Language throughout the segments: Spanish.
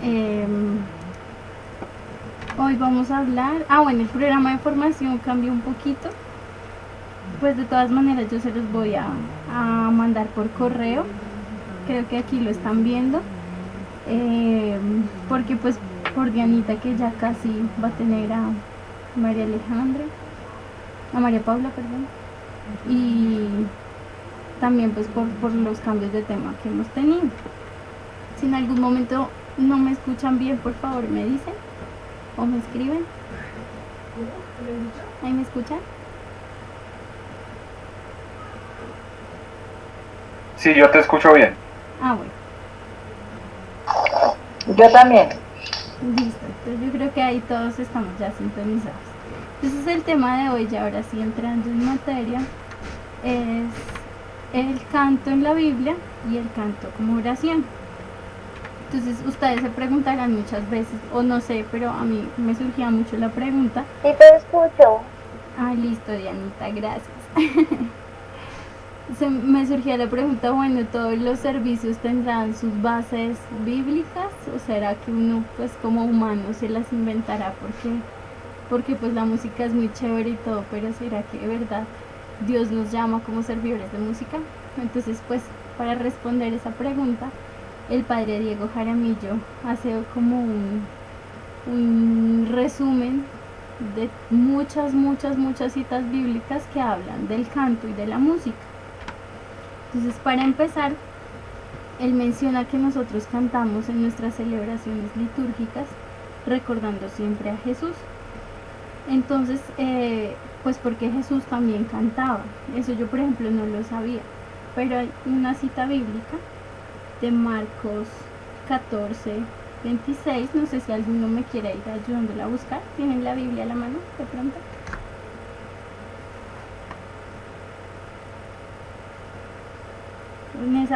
Em, Hoy vamos a hablar, bueno, el programa de formación cambió un poquito, pues de todas maneras yo se los voy a mandar por correo, creo que aquí lo están viendo, porque pues por Dianita que ya casi va a tener a María Alejandra, a María Paula, perdón, y también pues por los cambios de tema que hemos tenido. Si en algún momento no me escuchan bien, por favor me dicen o me escriben. ¿Ahí me escuchan? Sí, yo te escucho bien. Bueno. Yo también. Listo, entonces yo creo que ahí todos estamos ya sintonizados. Entonces el tema de hoy, ya ahora sí entrando en materia, es el canto en la Biblia y el canto como oración. Entonces ustedes se preguntarán muchas veces, o no sé, pero a mí me surgía mucho la pregunta. Sí te escucho. Listo, Dianita, gracias. Me surgía la pregunta, bueno, ¿todos los servicios tendrán sus bases bíblicas? ¿O será que uno, pues como humano, se las inventará? Porque pues la música es muy chévere y todo, pero ¿será que de verdad Dios nos llama como servidores de música? Entonces, pues para responder esa pregunta, el padre Diego Jaramillo hace como un resumen de muchas citas bíblicas que hablan del canto y de la música. Entonces, para empezar, él menciona que nosotros cantamos en nuestras celebraciones litúrgicas recordando siempre a Jesús. Entonces, pues porque Jesús también cantaba. Eso yo, por ejemplo, no lo sabía. Pero hay una cita bíblica de Marcos 14, 26. No sé si alguno me quiere ir ayudándole a buscar. ¿Tienen la Biblia a la mano de pronto?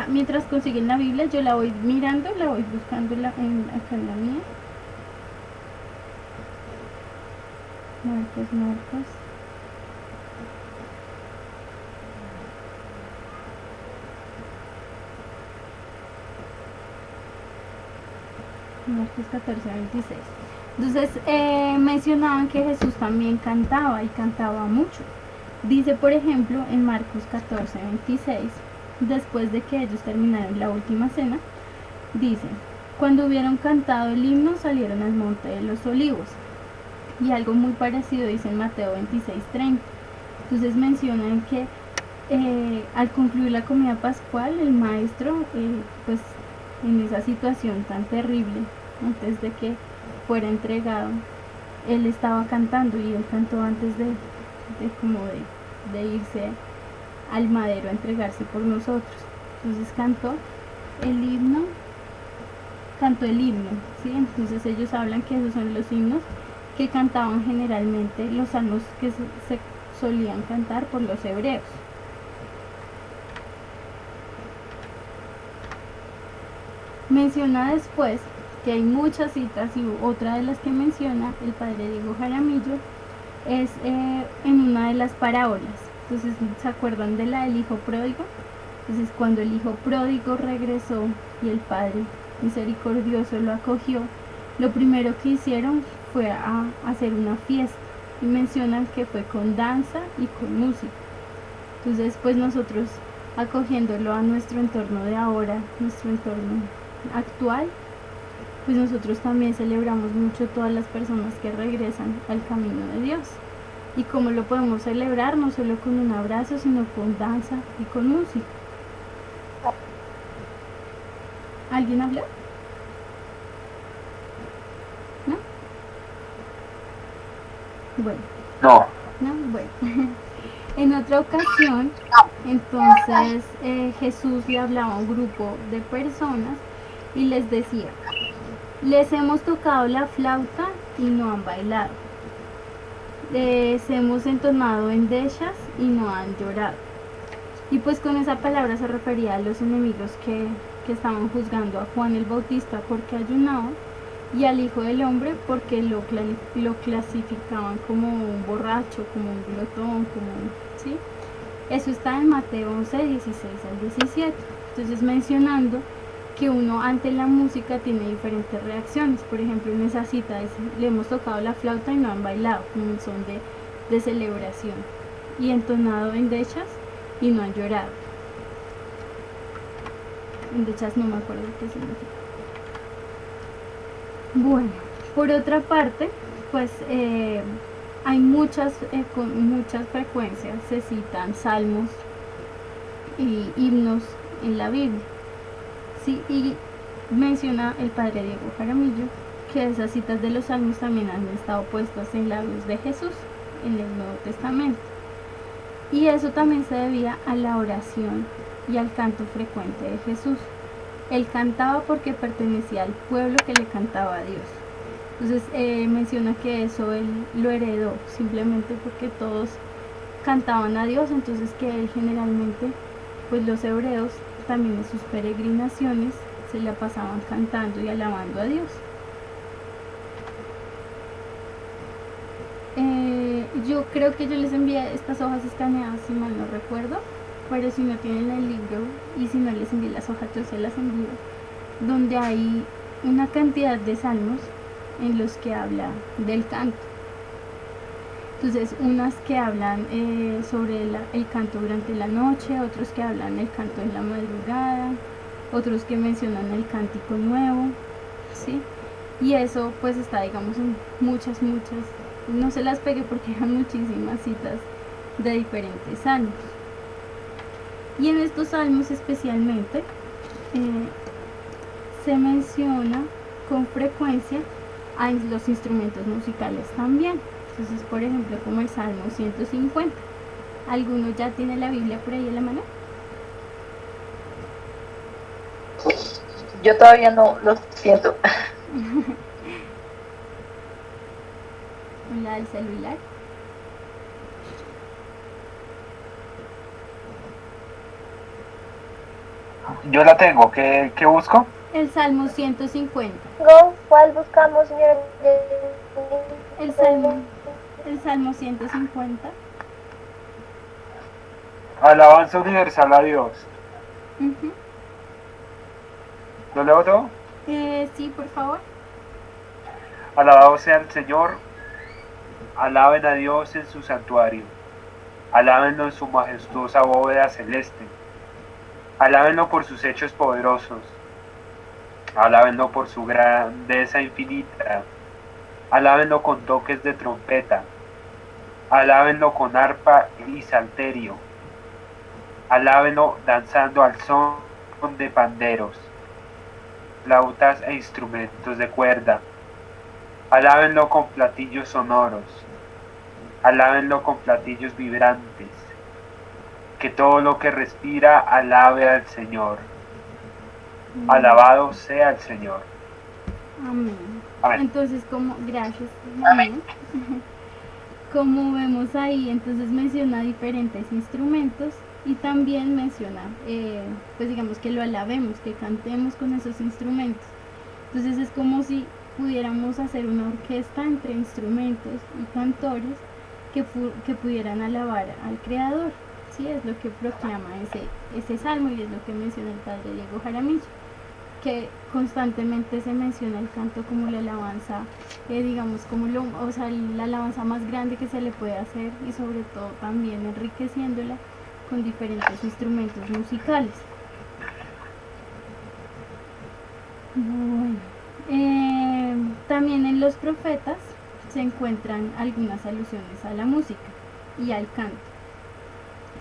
Mientras consiguen la Biblia, yo la voy mirando, la voy buscando acá en la mía. Marcos. Marcos 14, 26. Entonces mencionaban que Jesús también cantaba y cantaba mucho. Dice, por ejemplo, en Marcos 14, 26, después de que ellos terminaron la última cena, dice, cuando hubieron cantado el himno salieron al monte de los olivos. Y algo muy parecido dice en Mateo 26, 30. Entonces mencionan que al concluir la comida pascual, el maestro, pues en esa situación tan terrible, antes de que fuera entregado, él estaba cantando y él cantó antes de irse al madero a entregarse por nosotros. Entonces cantó el himno, ¿sí? Entonces ellos hablan que esos son los himnos que cantaban generalmente, los salmos que se solían cantar por los hebreos. Menciona después que hay muchas citas y otra de las que menciona el padre Diego Jaramillo es en una de las parábolas. Entonces, ¿se acuerdan de la del hijo pródigo? Entonces, cuando el hijo pródigo regresó y el padre misericordioso lo acogió, lo primero que hicieron fue a hacer una fiesta y mencionan que fue con danza y con música. Entonces, pues nosotros acogiéndolo a nuestro entorno de ahora, nuestro entorno actual, pues nosotros también celebramos mucho todas las personas que regresan al camino de Dios. ¿Y cómo lo podemos celebrar? No solo con un abrazo, sino con danza y con música. ¿Alguien habló? ¿No? Bueno. No. ¿No? Bueno. En otra ocasión, entonces Jesús le hablaba a un grupo de personas y les decía, les hemos tocado la flauta y no han bailado. Les hemos entonado endechas y no han llorado. Y pues con esa palabra se refería a los enemigos que estaban juzgando a Juan el Bautista porque ayunaba y al Hijo del Hombre porque lo clasificaban como un borracho, como un glotón, ¿sí? Eso está en Mateo 11, 16 al 17. Entonces mencionando que uno ante la música tiene diferentes reacciones. Por ejemplo, en esa cita le hemos tocado la flauta y no han bailado, como un son de celebración, y entonado endechas y no han llorado. Endechas no me acuerdo qué significa. Bueno, por otra parte, pues hay con muchas frecuencias se citan salmos y himnos en la Biblia. Sí, y menciona el padre Diego Jaramillo que esas citas de los salmos también han estado puestas en labios de Jesús en el Nuevo Testamento. Y eso también se debía a la oración y al canto frecuente de Jesús. Él cantaba porque pertenecía al pueblo que le cantaba a Dios. Entonces menciona que eso él lo heredó simplemente porque todos cantaban a Dios, entonces que él generalmente, pues los hebreos también en sus peregrinaciones se la pasaban cantando y alabando a Dios. Yo creo que yo les envié estas hojas escaneadas, si mal no recuerdo, pero si no tienen el libro y si no les envié las hojas, yo se las envío, donde hay una cantidad de salmos en los que habla del canto. Entonces, unas que hablan sobre el canto durante la noche, otros que hablan el canto en la madrugada, otros que mencionan el cántico nuevo, ¿sí? Y eso pues está, digamos, en muchas, no se las pegué porque eran muchísimas citas de diferentes salmos. Y en estos salmos especialmente se menciona con frecuencia a los instrumentos musicales también. Entonces, por ejemplo, como el Salmo 150. ¿Alguno ya tiene la Biblia por ahí en la mano? Yo todavía no, lo siento. ¿La del celular? Yo la tengo. ¿Qué busco? El Salmo 150. ¿Cuál buscamos, señora? El Salmo 150. Alabanza universal a Dios. Uh-huh. ¿Lo leo todo? Sí, por favor. Alabado sea el Señor. Alaben a Dios en su santuario. Alábenlo en su majestuosa bóveda celeste. Alábenlo por sus hechos poderosos. Alábenlo por su grandeza infinita. Alábenlo con toques de trompeta. Alábenlo con arpa y salterio. Alábenlo danzando al son de panderos, flautas e instrumentos de cuerda. Alábenlo con platillos sonoros. Alábenlo con platillos vibrantes. Que todo lo que respira alabe al Señor. Alabado sea el Señor. Amén. Amén. Entonces, gracias. Amén. Como vemos ahí, entonces menciona diferentes instrumentos y también menciona, pues digamos que lo alabemos, que cantemos con esos instrumentos. Entonces es como si pudiéramos hacer una orquesta entre instrumentos y cantores que pudieran alabar al Creador. Sí, es lo que proclama ese salmo y es lo que menciona el padre Diego Jaramillo, que constantemente se menciona el canto como la alabanza, digamos, como la alabanza más grande que se le puede hacer y sobre todo también enriqueciéndola con diferentes instrumentos musicales. Bueno, también en los profetas se encuentran algunas alusiones a la música y al canto.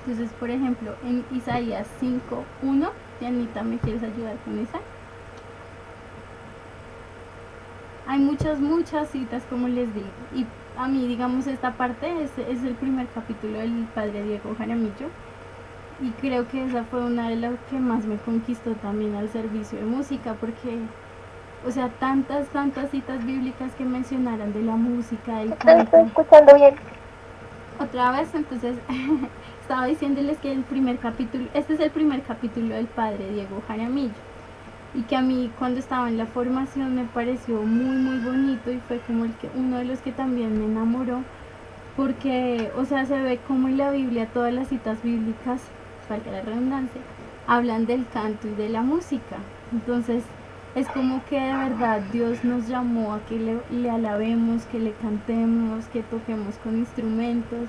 Entonces, por ejemplo, en Isaías 5:1, Janita, ¿me quieres ayudar con esa? Hay muchas citas, como les digo, y a mí, digamos, esta parte es el primer capítulo del padre Diego Jaramillo, y creo que esa fue una de las que más me conquistó también al servicio de música, porque, o sea, tantas citas bíblicas que mencionaran de la música, del canto. Estoy escuchando bien. Otra vez, entonces, estaba diciéndoles que este es el primer capítulo del padre Diego Jaramillo, y que a mí cuando estaba en la formación me pareció muy bonito y fue como uno de los que también me enamoró, porque, o sea, se ve como en la Biblia todas las citas bíblicas, valga la redundancia, hablan del canto y de la música, Entonces es como que de verdad Dios nos llamó a que le alabemos, que le cantemos, que toquemos con instrumentos.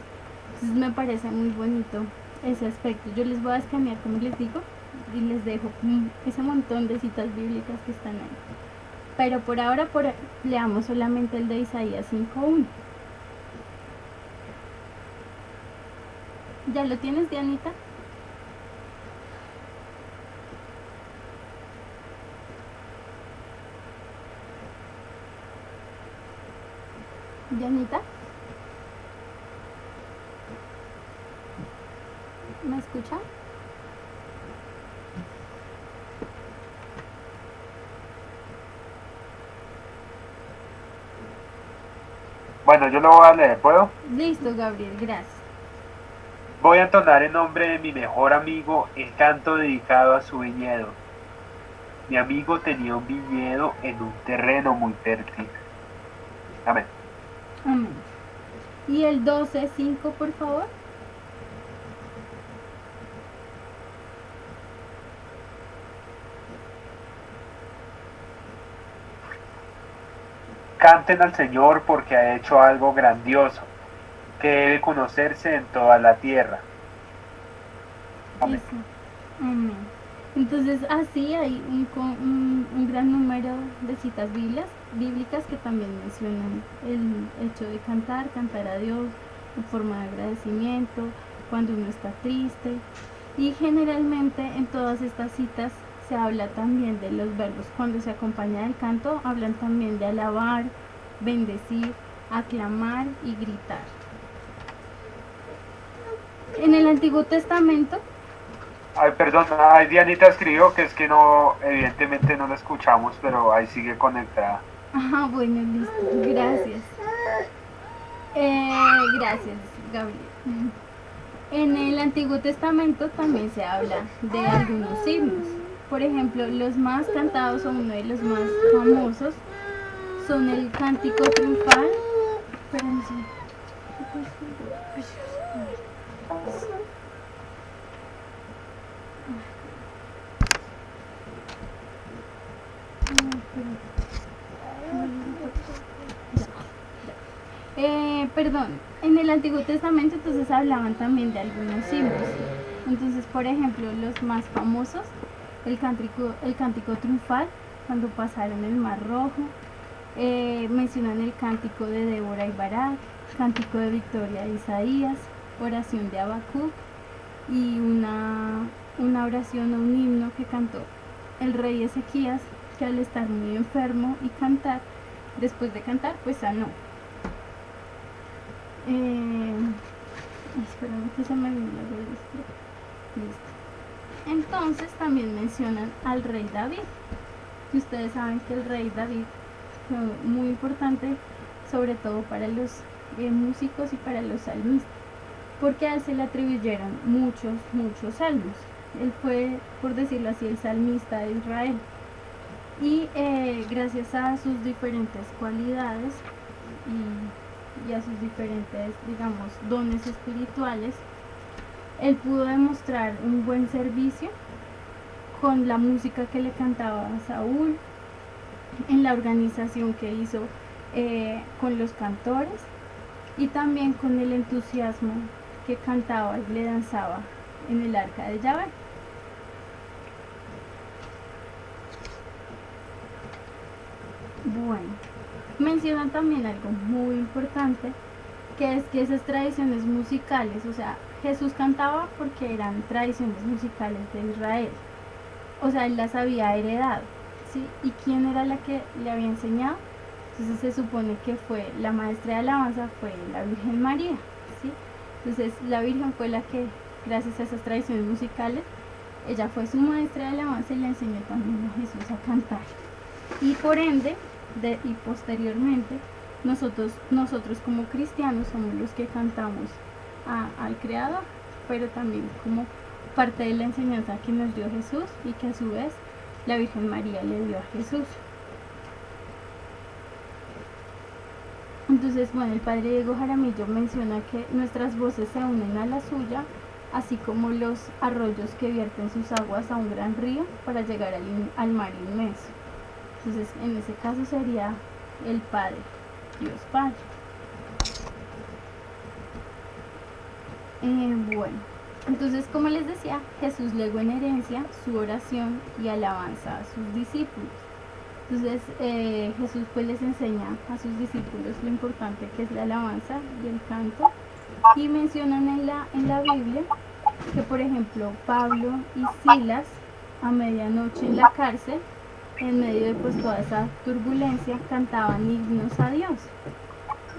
Entonces me parece muy bonito ese aspecto. Yo les voy a escanear, como les digo, y les dejo ese montón de citas bíblicas que están ahí. Pero por ahora leamos solamente el de Isaías 5:1. ¿Ya lo tienes, Dianita? Dianita, ¿me escucha? Bueno, yo lo voy a leer, ¿puedo? Listo, Gabriel, gracias. Voy a entonar en nombre de mi mejor amigo el canto dedicado a su viñedo. Mi amigo tenía un viñedo en un terreno muy fértil. Amén. Amén. ¿Y el 12:5, por favor? Canten al Señor porque ha hecho algo grandioso, que debe conocerse en toda la tierra. Amén. Eso. Amén. Entonces así hay un gran número de citas bíblicas que también mencionan el hecho de cantar a Dios en forma de agradecimiento, cuando uno está triste. Y generalmente en todas estas citas se habla también de los verbos. Cuando se acompaña del canto, hablan también de alabar, bendecir, aclamar y gritar. En el Antiguo Testamento, Ay, perdón, ay, Dianita escribió que es que no, evidentemente no la escuchamos, pero ahí sigue conectada. bueno, listo, gracias. Gracias, Gabriel. En el Antiguo Testamento también se habla de algunos himnos. Por ejemplo, los más cantados o uno de los más famosos son el Cántico Triunfal. Espérense. Perdón, en el Antiguo Testamento entonces hablaban también de algunos himnos. Entonces, por ejemplo, los más famosos, el cántico triunfal, cuando pasaron el Mar Rojo, mencionan el cántico de Débora y Barak, cántico de victoria de Isaías, oración de Habacuc y una oración o un himno que cantó el rey Ezequías, que al estar muy enfermo y cantar, después de cantar, pues sanó. Espérame que se me vino la. Listo. Entonces también mencionan al rey David. Y ustedes saben que el rey David fue muy importante, sobre todo para los músicos y para los salmistas, porque a él se le atribuyeron muchos salmos. Él fue, por decirlo así, el salmista de Israel. Y gracias a sus diferentes cualidades y a sus diferentes, digamos, dones espirituales, él pudo demostrar un buen servicio con la música que le cantaba a Saúl, en la organización que hizo con los cantores y también con el entusiasmo que cantaba y le danzaba en el arca de Yahvé. Bueno, mencionan también algo muy importante, que es que esas tradiciones musicales, o sea, Jesús cantaba porque eran tradiciones musicales de Israel, o sea, él las había heredado, ¿sí? ¿Y quién era la que le había enseñado? Entonces se supone que fue la maestra de alabanza, fue la Virgen María, ¿sí? Entonces la Virgen fue la que, gracias a esas tradiciones musicales, ella fue su maestra de alabanza y le enseñó también a Jesús a cantar. Y por ende, y posteriormente, nosotros como cristianos somos los que cantamos al Creador, pero también como parte de la enseñanza que nos dio Jesús y que a su vez la Virgen María le dio a Jesús. Entonces, bueno, el padre Diego Jaramillo menciona que nuestras voces se unen a la suya así como los arroyos que vierten sus aguas a un gran río para llegar al mar inmenso. Entonces, en ese caso sería el Padre, Dios Padre. Bueno, entonces como les decía, Jesús legó en herencia su oración y alabanza a sus discípulos. Entonces Jesús pues les enseña a sus discípulos lo importante que es la alabanza y el canto, y mencionan en la Biblia que por ejemplo Pablo y Silas a medianoche en la cárcel, en medio de pues toda esa turbulencia, cantaban himnos a Dios.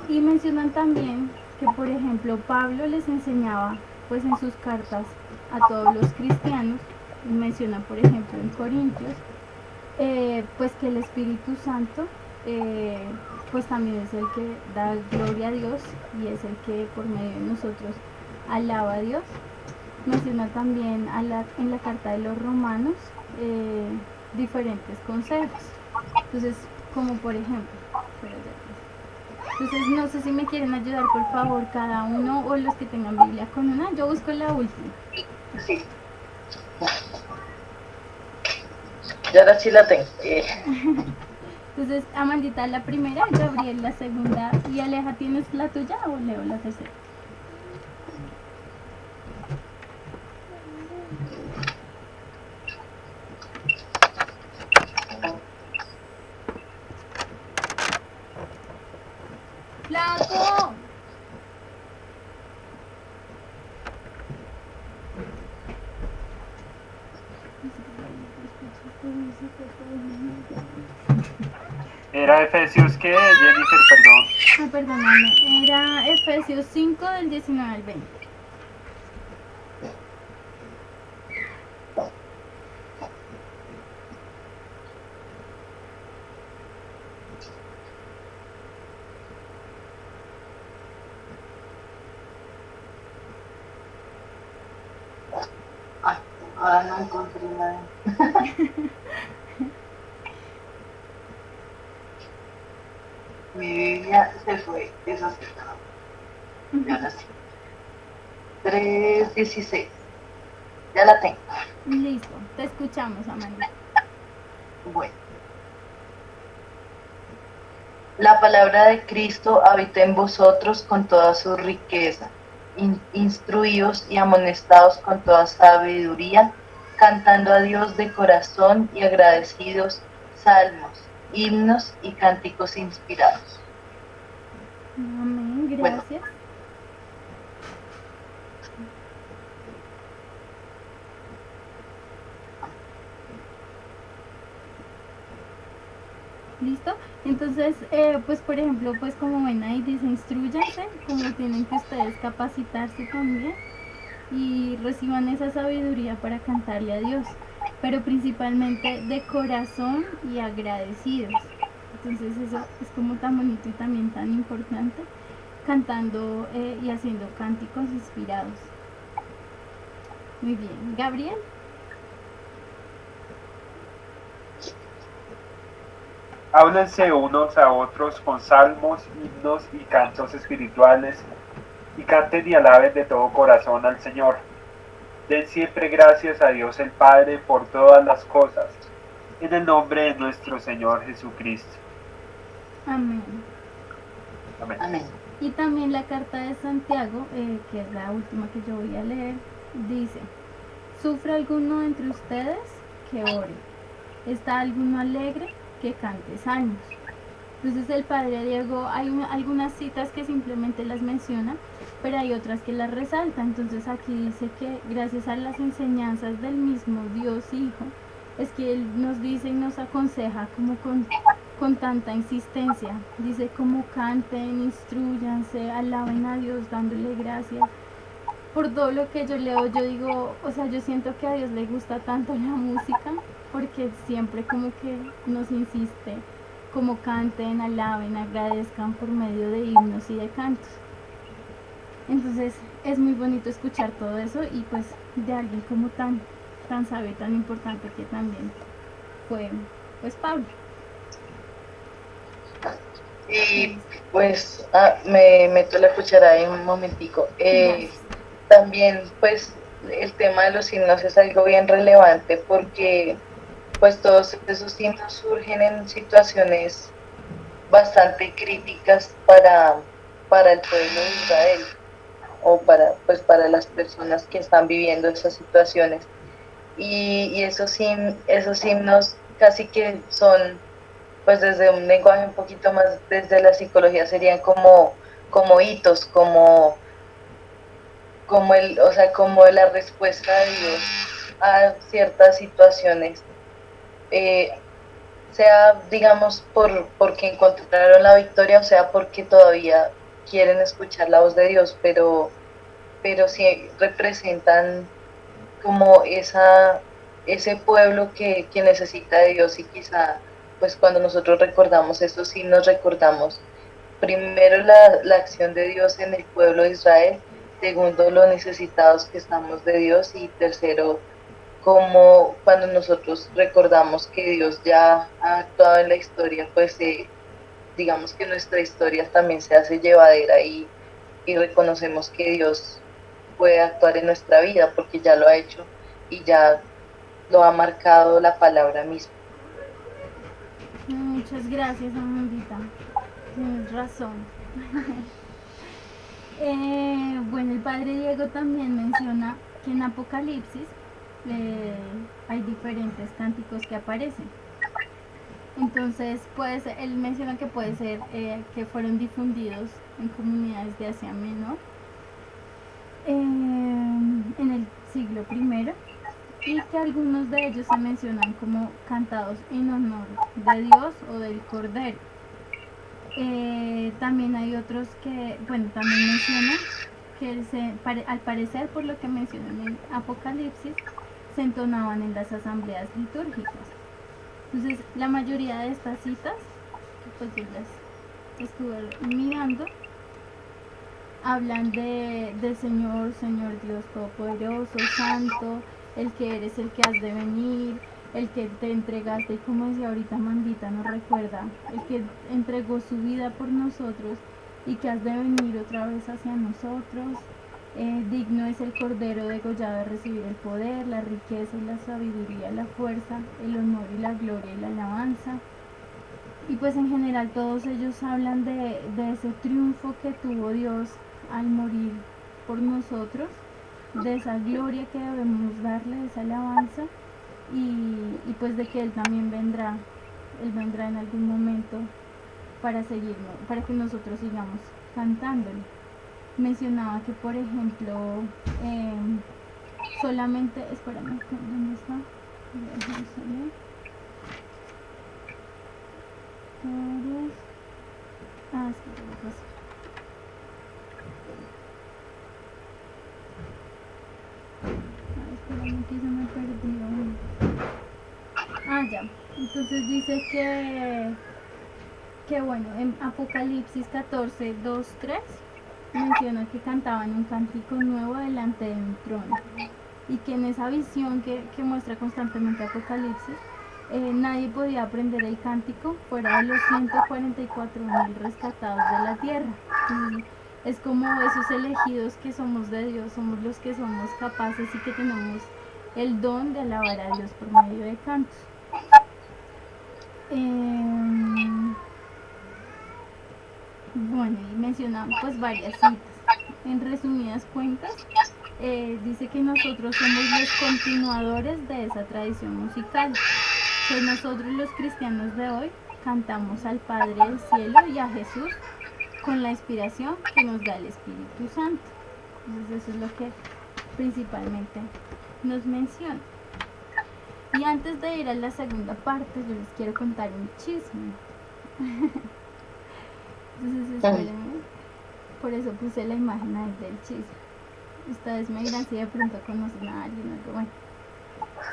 Y mencionan también que por ejemplo Pablo les enseñaba pues en sus cartas a todos los cristianos, y menciona por ejemplo en Corintios, pues que el Espíritu Santo pues también es el que da gloria a Dios y es el que por medio de nosotros alaba a Dios. Menciona también en la carta de los Romanos diferentes consejos. Entonces, como por ejemplo, entonces no sé si me quieren ayudar por favor cada uno, o los que tengan Biblia con una. Yo busco la última. Sí. Yo ahora sí la tengo. Entonces, Amandita la primera, Gabriel la segunda, y Aleja, ¿tienes la tuya o leo la tercera? ¡Flaco! Era Efesios que, Jennifer, perdón. Ay, perdóname, era Efesios 5 del 19 al 20. Ay, ahora no encontré nada. Mi Biblia se fue, eso sí. Y ahora sí. 3:16. Ya la tengo. Listo, te escuchamos, Amanda. Bueno. La palabra de Cristo habita en vosotros con toda su riqueza. Instruíos y amonestados con toda sabiduría, cantando a Dios de corazón y agradecidos salmos, himnos y cánticos inspirados. Amén, gracias. Bueno. ¿Listo? Entonces, pues por ejemplo, pues como ven ahí dice, instruyanse, como tienen que ustedes capacitarse también y reciban esa sabiduría para cantarle a Dios, pero principalmente de corazón y agradecidos. Entonces eso es como tan bonito y también tan importante, cantando y haciendo cánticos inspirados. Muy bien, Gabriel. Háblense unos a otros con salmos, himnos y cantos espirituales, y canten y alaben de todo corazón al Señor. Den siempre gracias a Dios el Padre por todas las cosas, en el nombre de nuestro Señor Jesucristo. Amén. Amén. Amén. Y también la carta de Santiago, que es la última que yo voy a leer, dice: ¿sufre alguno entre ustedes? Que ore. ¿Está alguno alegre? Que cante salmos. Entonces el padre Diego, hay algunas citas que simplemente las menciona, pero hay otras que las resalta. Entonces aquí dice que gracias a las enseñanzas del mismo Dios Hijo, es que Él nos dice y nos aconseja como con tanta insistencia. Dice como canten, instruyanse, alaben a Dios dándole gracias. Por todo lo que yo leo, yo digo, o sea, yo siento que a Dios le gusta tanto la música, porque siempre como que nos insiste, como canten, alaben, agradezcan por medio de himnos y de cantos. Entonces es muy bonito escuchar todo eso, y pues de alguien como tan sabio, tan importante, que también fue pues Pablo. Y pues me meto la cuchara ahí un momentico. También pues el tema de los himnos es algo bien relevante porque pues todos esos himnos surgen en situaciones bastante críticas para el pueblo de Israel o para, pues, para las personas que están viviendo esas situaciones. Y esos himnos casi que son, pues desde un lenguaje un poquito más, desde la psicología, serían como hitos, o sea, como la respuesta de Dios a ciertas situaciones. Eh, sea, digamos, porque encontraron la victoria, o sea, porque todavía quieren escuchar la voz de Dios, pero sí representan como ese pueblo que necesita de Dios y quizá, pues cuando nosotros recordamos esto, sí nos recordamos primero la acción de Dios en el pueblo de Israel, segundo, lo necesitados que estamos de Dios y tercero, como cuando nosotros recordamos que Dios ya ha actuado en la historia, pues digamos que nuestra historia también se hace llevadera y reconocemos que Dios puede actuar en nuestra vida porque ya lo ha hecho y ya lo ha marcado la palabra misma. Muchas gracias, Amandita. Tienes razón. Bueno, el padre Diego también menciona que en Apocalipsis hay diferentes cánticos que aparecen. Entonces, pues, él menciona que puede ser que fueron difundidos en comunidades de Asia Menor en el siglo I y que algunos de ellos se mencionan como cantados en honor de Dios o del Cordero. También hay otros que, bueno, también mencionan que al parecer, por lo que mencionan en Apocalipsis, se entonaban en las asambleas litúrgicas. Entonces, la mayoría de estas citas, pues yo las estuve mirando, hablan de Señor, Señor Dios Todopoderoso, Santo, el que eres, el que has de venir, el que te entregaste, y como decía ahorita Mandita, nos recuerda, el que entregó su vida por nosotros y que has de venir otra vez hacia nosotros. Digno es el Cordero degollado de recibir el poder, la riqueza y la sabiduría, la fuerza, el honor y la gloria y la alabanza. Y pues en general todos ellos hablan de ese triunfo que tuvo Dios al morir por nosotros, de esa gloria que debemos darle, esa alabanza, y pues de que Él también vendrá, Él vendrá en algún momento para seguirnos, para que nosotros sigamos cantándole. Mencionaba que, por ejemplo, solamente, espérame, ¿dónde está? Ah, sí, tengo que pasar. Ay, espérame que se me perdió. Ah, ya. Entonces dice que bueno, en Apocalipsis 14, 2, 3 menciona que cantaban un cántico nuevo delante de un trono y que en esa visión que muestra constantemente Apocalipsis, nadie podía aprender el cántico fuera de los 144.000 rescatados de la tierra. Es como esos elegidos que somos de Dios, somos los que somos capaces y que tenemos el don de alabar a Dios por medio de cantos. Bueno, y mencionamos pues varias citas. En resumidas cuentas, dice que nosotros somos los continuadores de esa tradición musical, que nosotros los cristianos de hoy cantamos al Padre del Cielo y a Jesús con la inspiración que nos da el Espíritu Santo. Entonces eso es lo que principalmente nos menciona. Y antes de ir a la segunda parte, yo les quiero contar un chisme. Entonces espérenme, por eso puse la imagen ahí del chisme. Ustedes me dirán si de pronto conocen a alguien o algo. Bueno,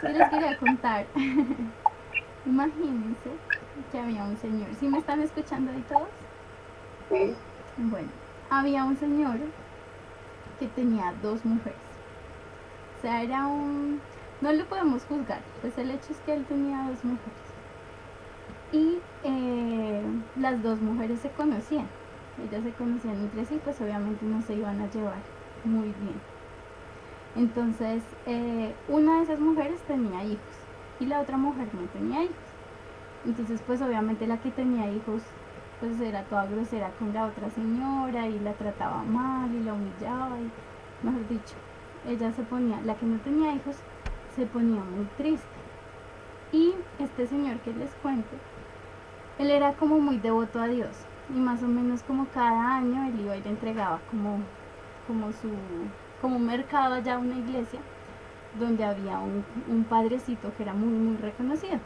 sí les quería contar. Imagínense que había un señor. ¿Sí me están escuchando ahí todos? Sí. Bueno, había un señor que tenía 2 mujeres. O sea, era un... No lo podemos juzgar, pues el hecho es que él tenía 2 mujeres. Y las 2 mujeres se conocían. Ellas se conocían entre sí, pues obviamente no se iban a llevar muy bien. Entonces, una de esas mujeres tenía hijos y la otra mujer no tenía hijos. Entonces, pues obviamente la que tenía hijos, pues era toda grosera con la otra señora y la trataba mal y la humillaba y, mejor dicho, ella se ponía, la que no tenía hijos, se ponía muy triste. Y este señor que les cuento, él era como muy devoto a Dios y más o menos como cada año él iba y le entregaba como un mercado allá a una iglesia donde había un padrecito que era muy muy reconocido.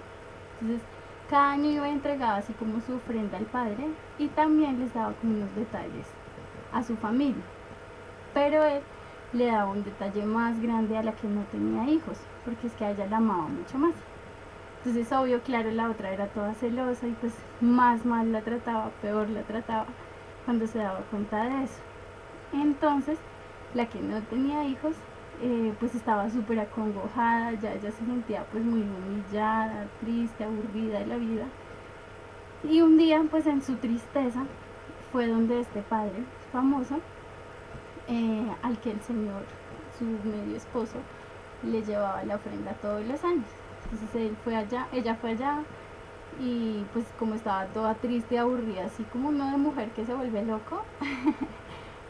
Entonces cada año iba y entregaba así como su ofrenda al padre y también les daba como unos detalles a su familia, pero él le daba un detalle más grande a la que no tenía hijos, porque es que a ella la amaba mucho más. Entonces, obvio, claro, la otra era toda celosa y pues más mal la trataba, peor la trataba cuando se daba cuenta de eso. Entonces, la que no tenía hijos, pues estaba súper acongojada, ya ella se sentía pues muy humillada, triste, aburrida de la vida. Y un día, pues en su tristeza, fue donde este padre famoso, al que el señor, su medio esposo, le llevaba la ofrenda todos los años. Entonces él fue allá, ella fue allá y pues como estaba toda triste y aburrida, así como uno de mujer que se vuelve loco,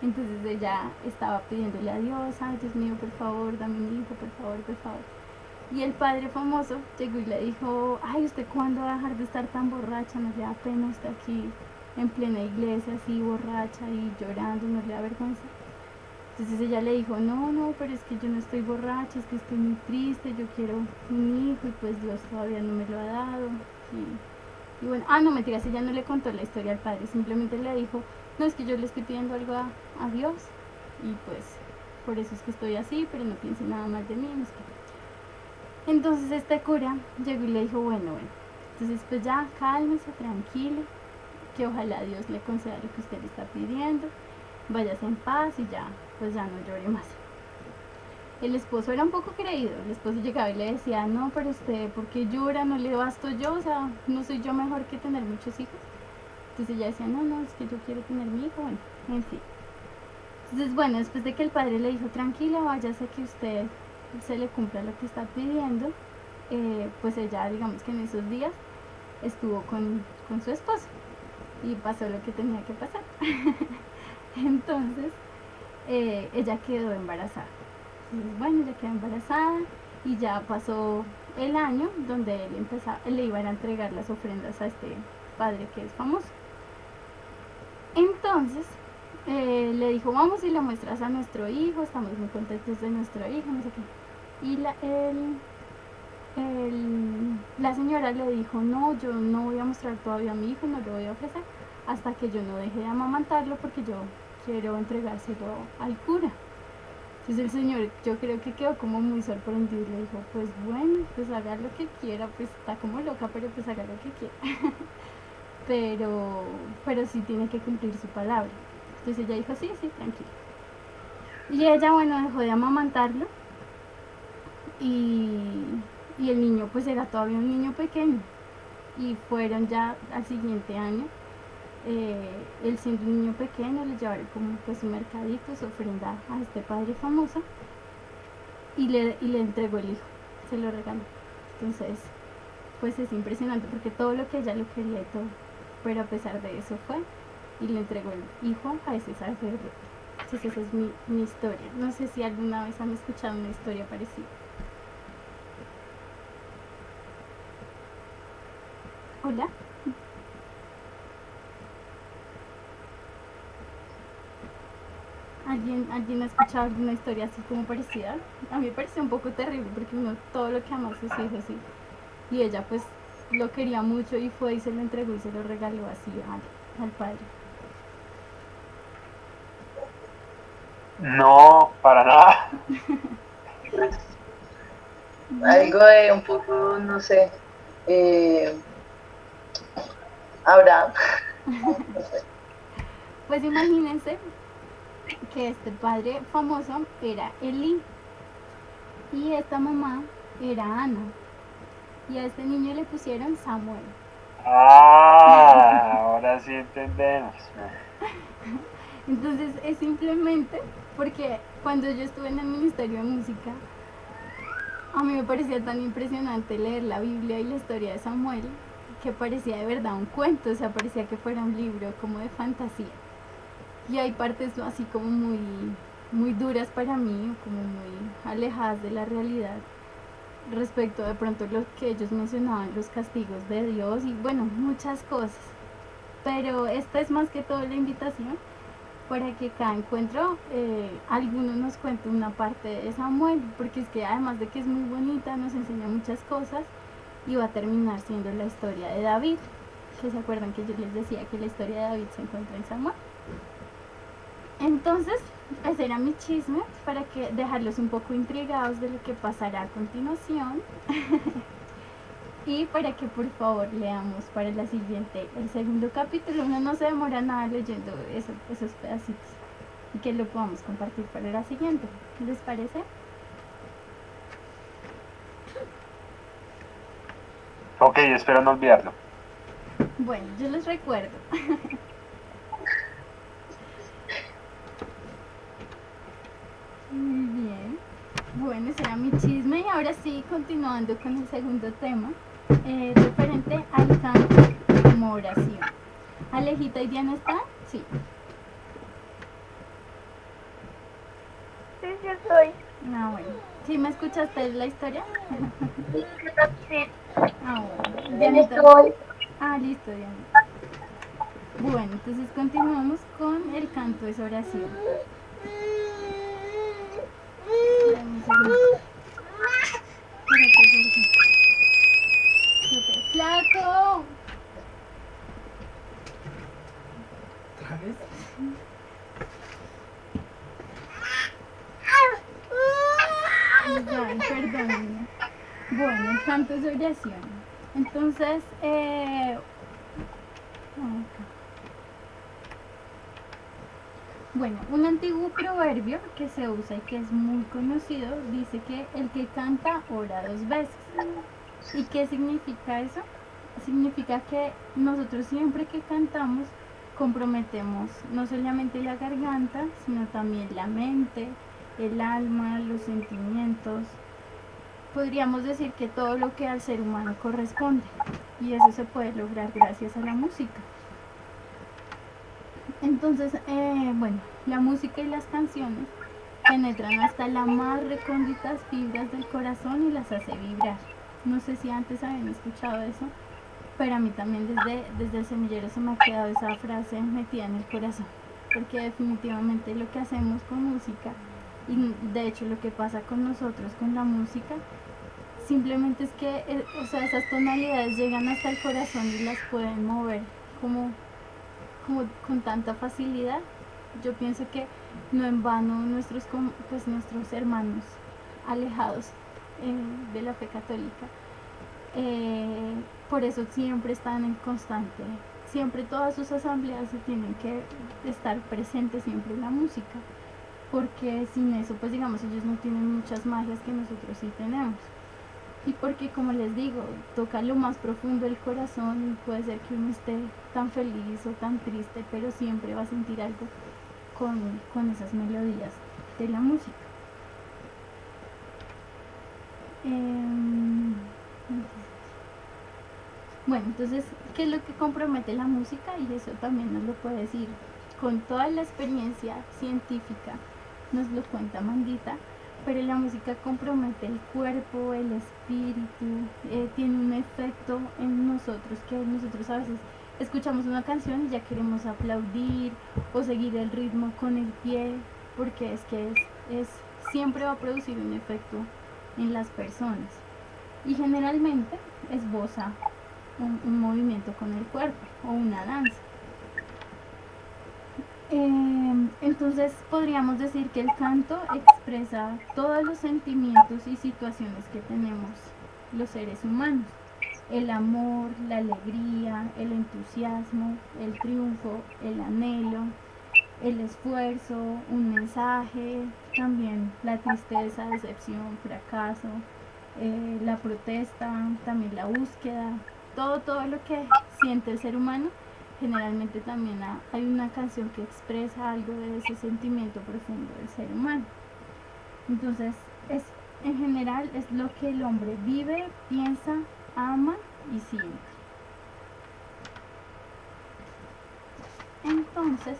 entonces ella estaba pidiéndole a Dios, ay Dios mío, por favor, dame un hijo, por favor, por favor. Y el padre famoso llegó y le dijo, ay, ¿usted cuándo va a dejar de estar tan borracha? ¿No le da pena estar aquí en plena iglesia así borracha y llorando? ¿No le da vergüenza? Entonces ella le dijo, no, no, pero es que yo no estoy borracha, es que estoy muy triste, yo quiero un hijo y pues Dios todavía no me lo ha dado. Y bueno, no, mentiras, ella no le contó la historia al padre, simplemente le dijo, no, es que yo le estoy pidiendo algo a Dios y pues por eso es que estoy así, pero no piense nada más de mí. No es que... Entonces este cura llegó y le dijo, bueno, entonces pues ya cálmese, tranquilo, que ojalá Dios le conceda lo que usted le está pidiendo, váyase en paz y ya, pues ya no llore más. El esposo era un poco creído, el esposo llegaba y le decía, no, pero usted, ¿por qué llora? ¿No le basto yo? O sea, ¿no soy yo mejor que tener muchos hijos? Entonces ella decía, no, no, es que yo quiero tener mi hijo, bueno, en fin. Entonces, bueno, después de que el padre le dijo, tranquila, váyase que usted se le cumpla lo que está pidiendo, pues ella, digamos que en esos días, estuvo con su esposo y pasó lo que tenía que pasar. Entonces, ella quedó embarazada. Entonces, bueno, ella quedó embarazada y ya pasó el año donde él le iba a entregar las ofrendas a este padre que es famoso. Entonces, le dijo, vamos y le muestras a nuestro hijo, estamos muy contentos de nuestro hijo, no sé qué. Y la señora le dijo, no, yo no voy a mostrar todavía a mi hijo, no lo voy a ofrecer hasta que yo no deje de amamantarlo porque yo quiero entregárselo al cura. Entonces el señor, yo creo que quedó como muy sorprendido y le dijo, pues bueno, pues haga lo que quiera, pues está como loca, pero pues haga lo que quiera. pero sí tiene que cumplir su palabra. Entonces ella dijo, sí, sí, tranquila. Y ella, bueno, dejó de amamantarlo y el niño pues era todavía un niño pequeño. Y fueron ya al siguiente año, él siendo un niño pequeño, le llevaron como pues su mercadito, su ofrenda a este padre famoso y le entregó el hijo, se lo regaló. Entonces, pues es impresionante porque todo lo que ella lo quería y todo, pero a pesar de eso fue y le entregó el hijo a ese sacerdote. Entonces esa es mi historia. No sé si alguna vez han escuchado una historia parecida. Hola. ¿Alguien ha escuchado alguna historia así como parecida? A mí me pareció un poco terrible porque uno todo lo que ama a sus hijos y ella pues lo quería mucho y fue y se lo entregó y se lo regaló así al padre. No, para nada. Algo de un poco, no sé, Abraham. No sé. Pues imagínense que este padre famoso era Eli y esta mamá era Ana y a este niño le pusieron Samuel. Ah, ahora sí entendemos. Entonces es simplemente porque cuando yo estuve en el Ministerio de Música, a mí me parecía tan impresionante leer la Biblia y la historia de Samuel que parecía de verdad un cuento, o sea, parecía que fuera un libro como de fantasía. Y hay partes así como muy duras para mí, como muy alejadas de la realidad respecto de pronto lo que ellos mencionaban, los castigos de Dios y bueno, muchas cosas. Pero esta es más que todo la invitación para que cada encuentro alguno nos cuente una parte de Samuel, porque es que además de que es muy bonita, nos enseña muchas cosas y va a terminar siendo la historia de David, que se acuerdan que yo les decía que la historia de David se encuentra en Samuel. Entonces, ese era mi chisme para que dejarlos un poco intrigados de lo que pasará a continuación y para que por favor leamos para la siguiente el segundo capítulo. Uno no se demora nada leyendo esos pedacitos y que lo podamos compartir para la siguiente. ¿Qué les parece? Ok, espero no olvidarlo. Bueno, yo les recuerdo. Muy bien. Bueno, ese era mi chisme y ahora sí, continuando con el segundo tema, referente al canto como oración. ¿Alejita y Diana están? Sí. Sí, sí estoy. Ah, bueno. ¿Sí me escuchaste la historia? Sí, Ah, bueno. bien Dianita. estoy. Ah, listo, Diana. Bueno, entonces continuamos con el canto de oración. Dame un segundo. Espérate, espérate. ¡Flaco! ¿Otra vez? Ay, perdón. Bueno, el canto es oración. Entonces, bueno, un antiguo proverbio que se usa y que es muy conocido dice que el que canta ora dos veces. ¿Y qué significa eso? Significa que nosotros siempre que cantamos comprometemos no solamente la garganta, sino también la mente, el alma, los sentimientos. Podríamos decir que todo lo que al ser humano corresponde y eso se puede lograr gracias a la música. Entonces, bueno, la música y las canciones penetran hasta las más recónditas fibras del corazón y las hace vibrar. No sé si antes habían escuchado eso, pero a mí también desde el semillero se me ha quedado esa frase metida en el corazón, porque definitivamente lo que hacemos con música y de hecho lo que pasa con nosotros con la música simplemente es que o sea, esas tonalidades llegan hasta el corazón y las pueden mover como con tanta facilidad. Yo pienso que no en vano nuestros hermanos alejados de la fe católica por eso siempre están en constante, siempre todas sus asambleas se tienen que estar presentes siempre en la música, porque sin eso pues digamos ellos no tienen muchas magias que nosotros sí tenemos. Y porque como les digo, toca lo más profundo del corazón y puede ser que uno esté tan feliz o tan triste, pero siempre va a sentir algo con esas melodías de la música. Bueno, entonces, ¿qué es lo que compromete la música? Y eso también nos lo puede decir con toda la experiencia científica, nos lo cuenta Mandita, pero la música compromete el cuerpo, el espíritu, tiene un efecto en nosotros que nosotros a veces escuchamos una canción y ya queremos aplaudir o seguir el ritmo con el pie, porque es que siempre va a producir un efecto en las personas. Y generalmente esboza un movimiento con el cuerpo o una danza. Entonces podríamos decir que el canto expresa todos los sentimientos y situaciones que tenemos los seres humanos. El amor, la alegría, el entusiasmo, el triunfo, el anhelo, el esfuerzo, un mensaje, también la tristeza, decepción, fracaso, la protesta, también la búsqueda, todo lo que siente el ser humano, generalmente también hay una canción que expresa algo de ese sentimiento profundo del ser humano. Entonces, en general es lo que el hombre vive, piensa, ama y siente. Entonces,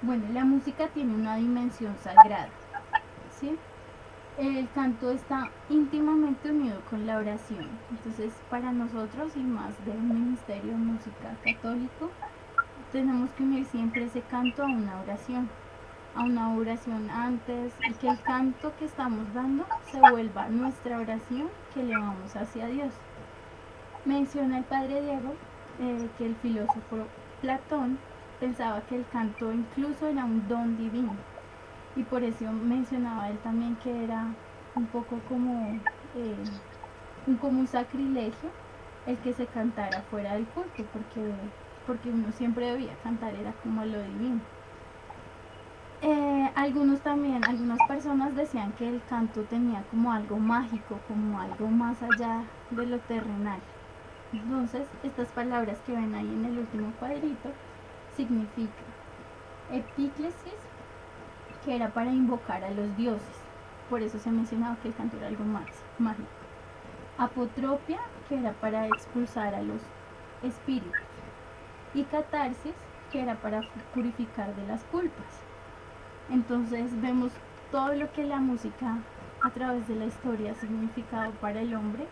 bueno, la música tiene una dimensión sagrada, ¿sí? El canto está íntimamente unido con la oración. Entonces, para nosotros y más del ministerio de música católico, tenemos que unir siempre ese canto a una oración antes, y que el canto que estamos dando se vuelva nuestra oración que elevamos hacia Dios. Menciona el padre Diego que el filósofo Platón pensaba que el canto incluso era un don divino, y por eso mencionaba él también que era un poco como un sacrilegio el que se cantara fuera del culto, porque uno siempre debía cantar, era como lo divino. Algunas personas decían que el canto tenía como algo mágico, como algo más allá de lo terrenal. Entonces, estas palabras que ven ahí en el último cuadrito significan epíclesis, que era para invocar a los dioses, por eso se mencionaba que el canto era algo más mágico. Apotropia, que era para expulsar a los espíritus, y catarsis, que era para purificar de las culpas. Entonces vemos todo lo que la música a través de la historia ha significado para el hombre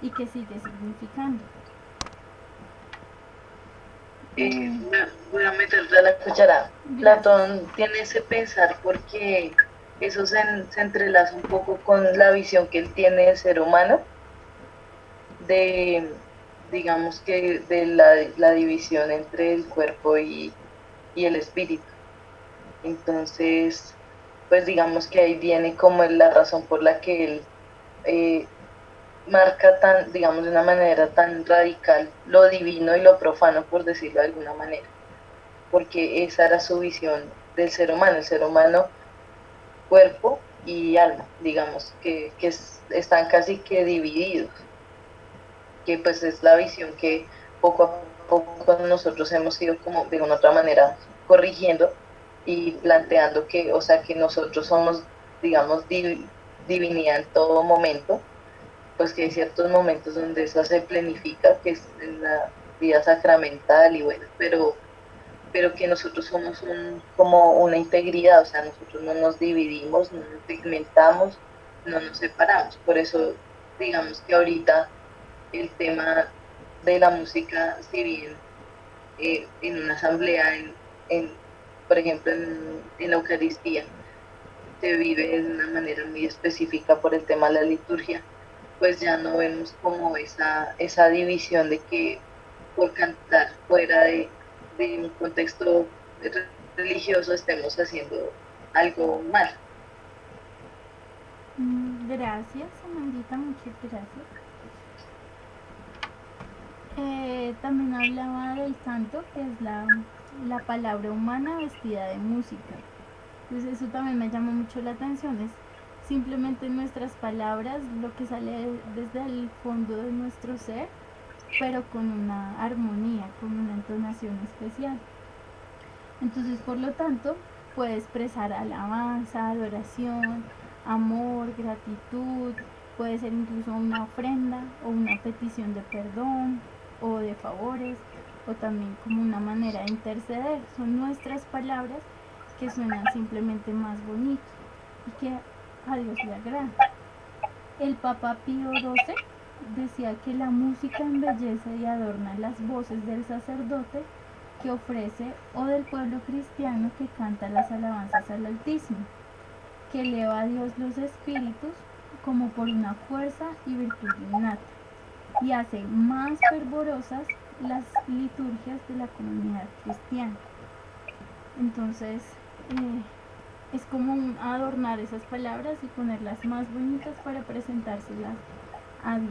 y que sigue significando. Voy a meterle la cuchara. Platón tiene ese pensar porque eso se entrelaza un poco con la visión que él tiene del ser humano, digamos que de la división entre el cuerpo y el espíritu. Entonces, pues digamos que ahí viene como la razón por la que él marca digamos, de una manera tan radical lo divino y lo profano, por decirlo de alguna manera, porque esa era su visión del ser humano, cuerpo y alma, digamos, que están casi que divididos, que pues es la visión que poco a poco nosotros hemos ido como de una otra manera corrigiendo y planteando que, o sea, que nosotros somos, digamos, divinidad en todo momento, pues que hay ciertos momentos donde eso se planifica, que es en la vida sacramental y bueno, pero que nosotros somos como una integridad, o sea, nosotros no nos dividimos, no nos segmentamos, no nos separamos. Por eso, digamos que ahorita el tema de la música, si bien en una asamblea, por ejemplo, en la Eucaristía, se vive de una manera muy específica por el tema de la liturgia, pues ya no vemos como esa división de que por cantar fuera de un contexto religioso estemos haciendo algo mal. Gracias, Amandita, muchas gracias. También hablaba del canto, que es la palabra humana vestida de música. Entonces eso también me llamó mucho la atención, es simplemente nuestras palabras, lo que sale desde el fondo de nuestro ser, pero con una armonía, con una entonación especial. Entonces, por lo tanto, puede expresar alabanza, adoración, amor, gratitud, puede ser incluso una ofrenda o una petición de perdón o de favores, o también como una manera de interceder. Son nuestras palabras que suenan simplemente más bonitos y que a Dios le agrada. El Papa Pío XII decía que la música embellece y adorna las voces del sacerdote que ofrece o del pueblo cristiano que canta las alabanzas al Altísimo, que eleva a Dios los espíritus como por una fuerza y virtud innata, y hace más fervorosas las liturgias de la comunidad cristiana. Entonces, es como adornar esas palabras y ponerlas más bonitas para presentárselas a Dios.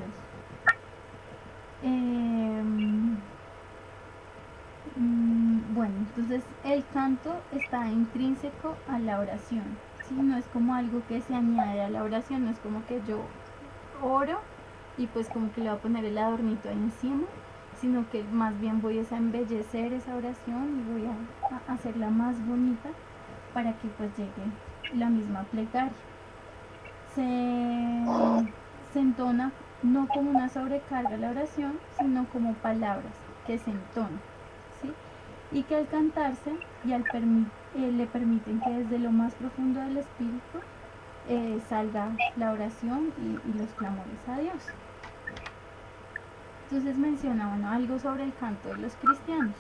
Bueno, entonces el canto está intrínseco a la oración, ¿sí? No es como algo que se añade a la oración, no es como que yo oro y pues como que le voy a poner el adornito ahí encima, sino que más bien voy a embellecer esa oración y voy a hacerla más bonita para que pues llegue la misma plegaria. Se entona no como una sobrecarga la oración, sino como palabras que se entonan, ¿sí? Y que al cantarse y le permiten que desde lo más profundo del espíritu salga la oración y los clamores a Dios. Entonces menciona, bueno, algo sobre el canto de los cristianos.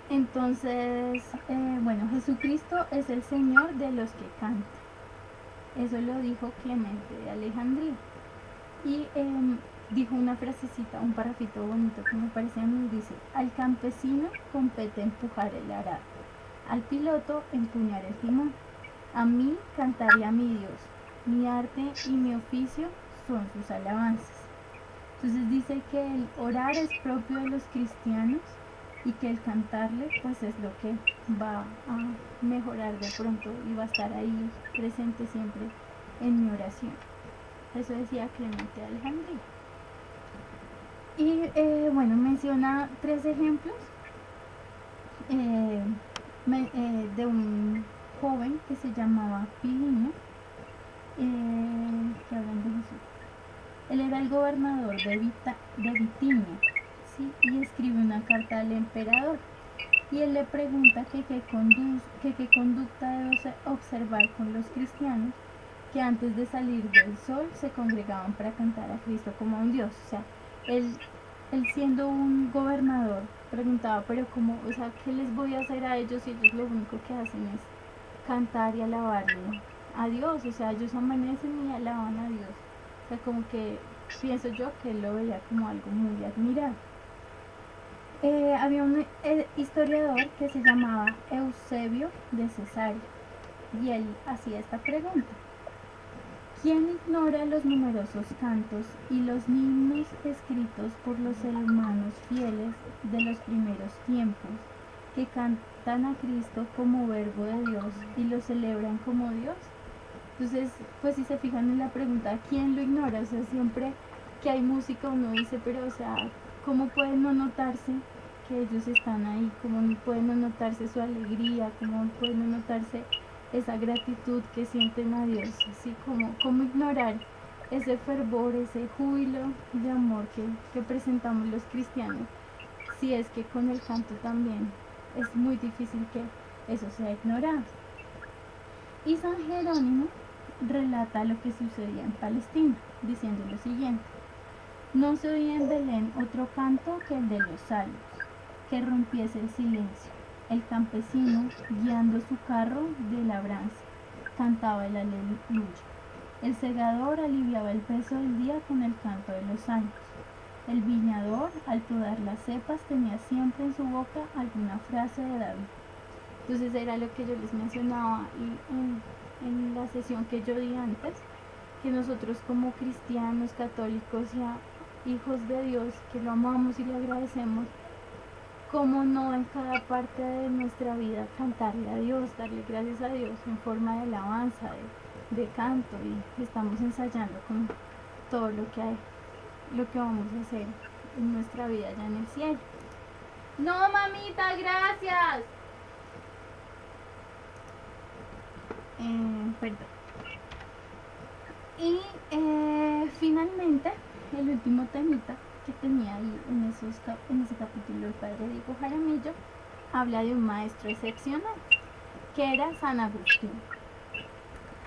Entonces, bueno, Jesucristo es el Señor de los que cantan. Eso lo dijo Clemente de Alejandría. Y dijo una frasecita, un parrafito bonito que me parece a mí, dice: al campesino compete empujar el arado, al piloto empuñar el timón, a mí cantarle a mi Dios, mi arte y mi oficio son sus alabanzas. Entonces dice que el orar es propio de los cristianos y que el cantarle pues es lo que va a mejorar de pronto y va a estar ahí presente siempre en mi oración. Eso decía Clemente de Alejandría. Y bueno, menciona 3 ejemplos de un joven que se llamaba Pilinio, que hablan de Jesús. Él era el gobernador de Bitinia, ¿sí? Y escribe una carta al emperador. Y él le pregunta que qué conducta debe observar con los cristianos que antes de salir del sol se congregaban para cantar a Cristo como a un Dios. O sea, él siendo un gobernador preguntaba, pero ¿cómo? O sea, ¿qué les voy a hacer a ellos si ellos lo único que hacen es cantar y alabarle a Dios? O sea, ellos amanecen y alaban a Dios. O sea, como que pienso yo que él lo veía como algo muy admirable. Había un historiador que se llamaba Eusebio de Cesarea y él hacía esta pregunta: ¿quién ignora los numerosos cantos y los himnos escritos por los hermanos fieles de los primeros tiempos, que cantan a Cristo como verbo de Dios y lo celebran como Dios? Entonces, pues si se fijan en la pregunta, ¿quién lo ignora? O sea, siempre que hay música uno dice, pero o sea, ¿cómo puede no notarse que ellos están ahí? ¿Cómo puede no notarse su alegría? ¿Cómo puede no notarse esa gratitud que sienten a Dios? Así como ignorar ese fervor, ese júbilo de amor que presentamos los cristianos, si es que con el canto también es muy difícil que eso sea ignorado. Y San Jerónimo relata lo que sucedía en Palestina, diciendo lo siguiente: no se oía en Belén otro canto que el de los salmos, que rompiese el silencio. El campesino, guiando su carro de labranza, cantaba el aleluya. El segador aliviaba el peso del día con el canto de los años. El viñador, al podar las cepas, tenía siempre en su boca alguna frase de David. Entonces era lo que yo les mencionaba en la sesión que yo di antes, que nosotros como cristianos, católicos y hijos de Dios, que lo amamos y le agradecemos, cómo no en cada parte de nuestra vida cantarle a Dios, darle gracias a Dios en forma de alabanza, de canto, y estamos ensayando con todo lo que vamos a hacer en nuestra vida allá en el cielo. No, mamita, gracias. Perdón. Y finalmente, el último temita que tenía ahí en ese capítulo el padre Diego Jaramillo habla de un maestro excepcional que era San Agustín.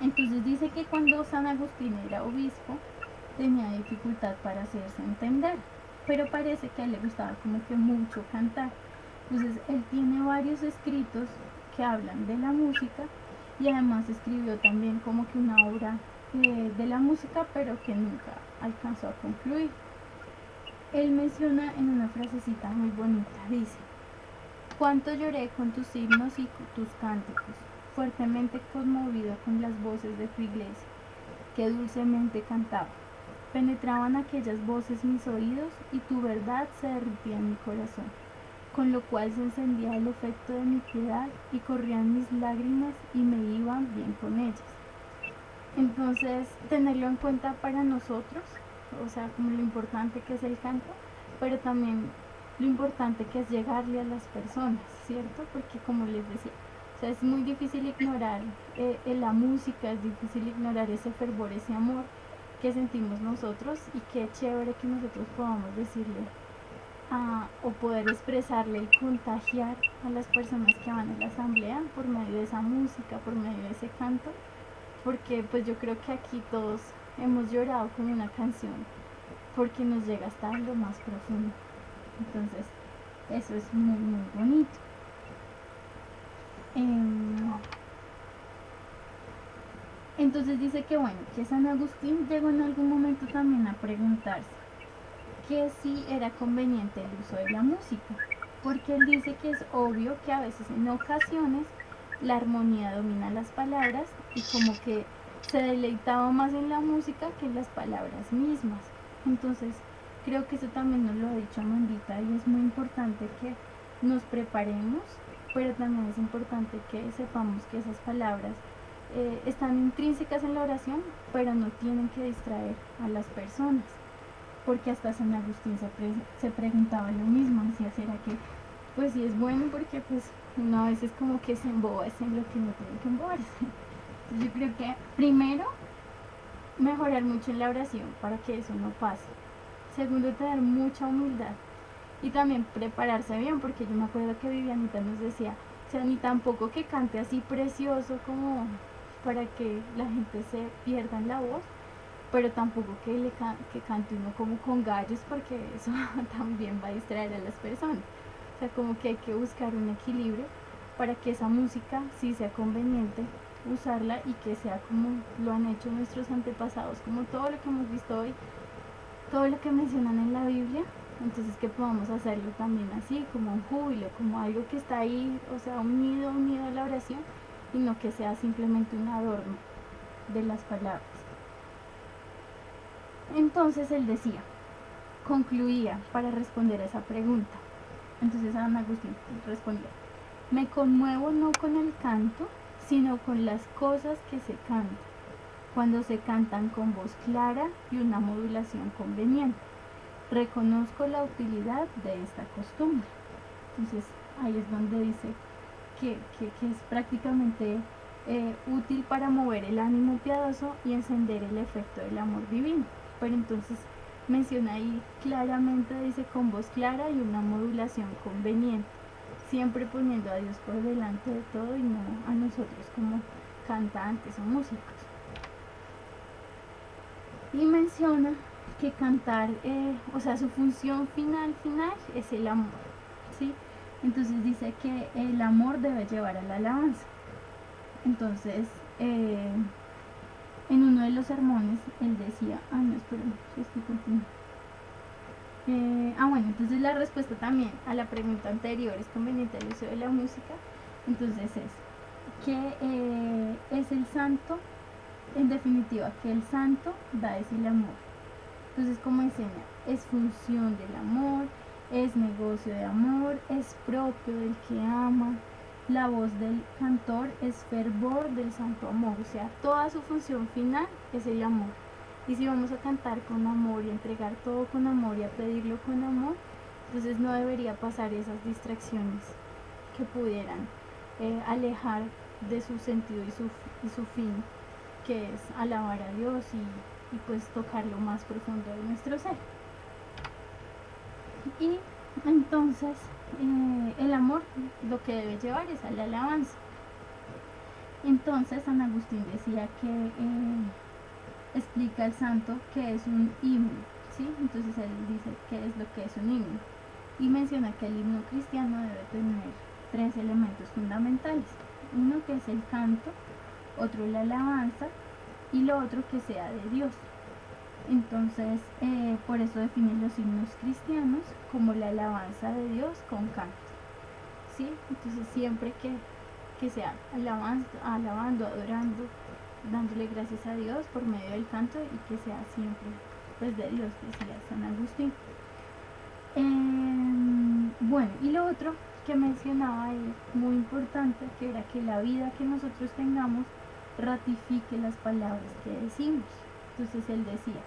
Entonces dice que cuando San Agustín era obispo tenía dificultad para hacerse entender, pero parece que a él le gustaba como que mucho cantar. Entonces él tiene varios escritos que hablan de la música y además escribió también como que una obra de la música, pero que nunca alcanzó a concluir. Él menciona en una frasecita muy bonita, dice: cuánto lloré con tus himnos y tus cánticos, fuertemente conmovido con las voces de tu iglesia, que dulcemente cantaba. Penetraban aquellas voces mis oídos y tu verdad se derritía en mi corazón, con lo cual se encendía el efecto de mi piedad y corrían mis lágrimas y me iban bien con ellas. Entonces, tenerlo en cuenta para nosotros, o sea, como lo importante que es el canto, pero también lo importante que es llegarle a las personas, ¿cierto? Porque como les decía, o sea, es muy difícil ignorar la música, es difícil ignorar ese fervor, ese amor que sentimos nosotros, y qué chévere que nosotros podamos decirle o poder expresarle y contagiar a las personas que van a la asamblea por medio de esa música, por medio de ese canto, porque pues yo creo que aquí todos hemos llorado con una canción porque nos llega hasta lo más profundo. Entonces eso es muy muy bonito. Entonces dice que bueno, que San Agustín llegó en algún momento también a preguntarse que si era conveniente el uso de la música, porque él dice que es obvio que a veces en ocasiones la armonía domina las palabras y como que se deleitaba más en la música que en las palabras mismas. Entonces creo que eso también nos lo ha dicho Amandita, y es muy importante que nos preparemos, pero también es importante que sepamos que esas palabras están intrínsecas en la oración, pero no tienen que distraer a las personas, porque hasta San Agustín se preguntaba lo mismo, decía, ¿será que pues sí es bueno? Porque pues uno a veces como que se emboba en lo que no tiene que embobarse. Entonces yo creo que primero, mejorar mucho en la oración para que eso no pase. Segundo, tener mucha humildad y también prepararse bien, porque yo me acuerdo que Vivianita nos decía, o sea, ni tampoco que cante así precioso como para que la gente se pierda en la voz, pero tampoco que cante uno como con gallos, porque eso también va a distraer a las personas. O sea, como que hay que buscar un equilibrio para que esa música sí sea conveniente usarla y que sea como lo han hecho nuestros antepasados, como todo lo que hemos visto hoy, todo lo que mencionan en la Biblia. Entonces que podamos hacerlo también así, como un júbilo, como algo que está ahí, o sea, unido a la oración, y no que sea simplemente un adorno de las palabras. Entonces él decía, concluía para responder a esa pregunta. Entonces San Agustín respondió, me conmuevo no con el canto, sino con las cosas que se cantan, cuando se cantan con voz clara y una modulación conveniente. Reconozco la utilidad de esta costumbre. Entonces ahí es donde dice que es prácticamente útil para mover el ánimo piadoso y encender el efecto del amor divino. Pero entonces menciona ahí claramente, dice con voz clara y una modulación conveniente, siempre poniendo a Dios por delante de todo y no a nosotros como cantantes o músicos. Y menciona que cantar, o sea, su función final es el amor, ¿sí? Entonces dice que el amor debe llevar a la alabanza. Entonces, en uno de los sermones, él decía, no, esperen, estoy continuando. Bueno, entonces la respuesta también a la pregunta anterior, ¿es conveniente el uso de la música? Entonces es que es el santo, en definitiva, que el santo da es el amor. Entonces, como enseña, es función del amor, es negocio de amor, es propio del que ama. La voz del cantor es fervor del santo amor, o sea, toda su función final es el amor. Y si vamos a cantar con amor y entregar todo con amor y a pedirlo con amor, entonces no debería pasar esas distracciones que pudieran alejar de su sentido y su fin, que es alabar a Dios y pues tocar lo más profundo de nuestro ser. Y entonces el amor lo que debe llevar es a la alabanza. Entonces San Agustín decía que explica al santo que es un himno, ¿sí? Entonces él dice qué es lo que es un himno y menciona que el himno cristiano debe tener 3 elementos fundamentales: uno que es el canto, otro la alabanza y lo otro que sea de Dios. Entonces por eso definen los himnos cristianos como la alabanza de Dios con canto, ¿sí? Entonces siempre que sea alabando, adorando, dándole gracias a Dios por medio del canto, y que sea siempre pues de Dios, decía San Agustín. Bueno, y lo otro que mencionaba él, muy importante, que era que la vida que nosotros tengamos ratifique las palabras que decimos. Entonces él decía,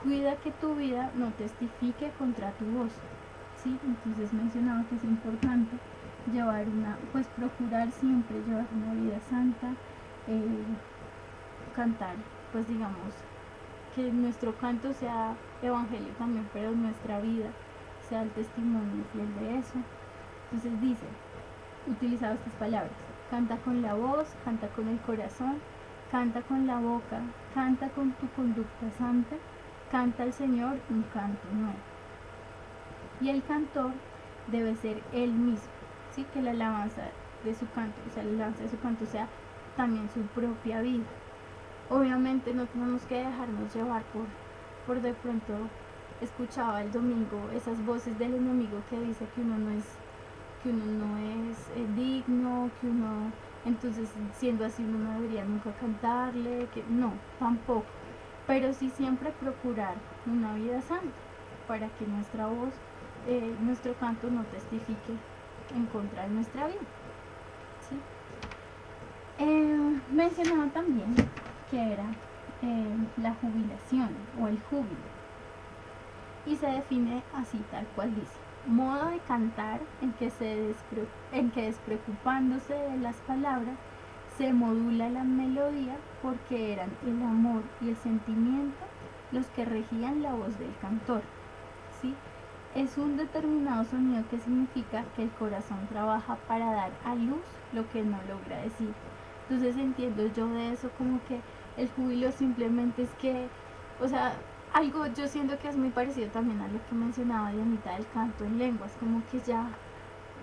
cuida que tu vida no testifique contra tu voz, ¿sí? Entonces mencionaba que es importante llevar pues procurar siempre llevar una vida santa, cantar, pues digamos, que nuestro canto sea evangelio también, pero nuestra vida sea el testimonio fiel de eso. Entonces dice, utilizaba estas palabras: canta con la voz, canta con el corazón, canta con la boca, canta con tu conducta santa, canta al Señor un canto nuevo. Y el cantor debe ser él mismo, ¿sí? Que la alabanza de su canto, o sea, la alabanza de su canto sea también su propia vida. Obviamente no tenemos que dejarnos llevar por de pronto, escuchaba el domingo esas voces del enemigo que dice que uno no es digno, que uno, entonces siendo así uno no debería nunca cantarle, que no, tampoco, pero sí siempre procurar una vida santa para que nuestra voz, nuestro canto no testifique en contra de nuestra vida, ¿sí? Mencionaba también que era la jubilación o el júbilo, y se define así tal cual dice: modo de cantar en que despreocupándose de las palabras se modula la melodía, porque eran el amor y el sentimiento los que regían la voz del cantor, ¿sí? Es un determinado sonido que significa que el corazón trabaja para dar a luz lo que no logra decir. Entonces entiendo yo de eso como que el júbilo simplemente es que, o sea, algo yo siento que es muy parecido también a lo que mencionaba Dianita del canto en lenguas, como que ya,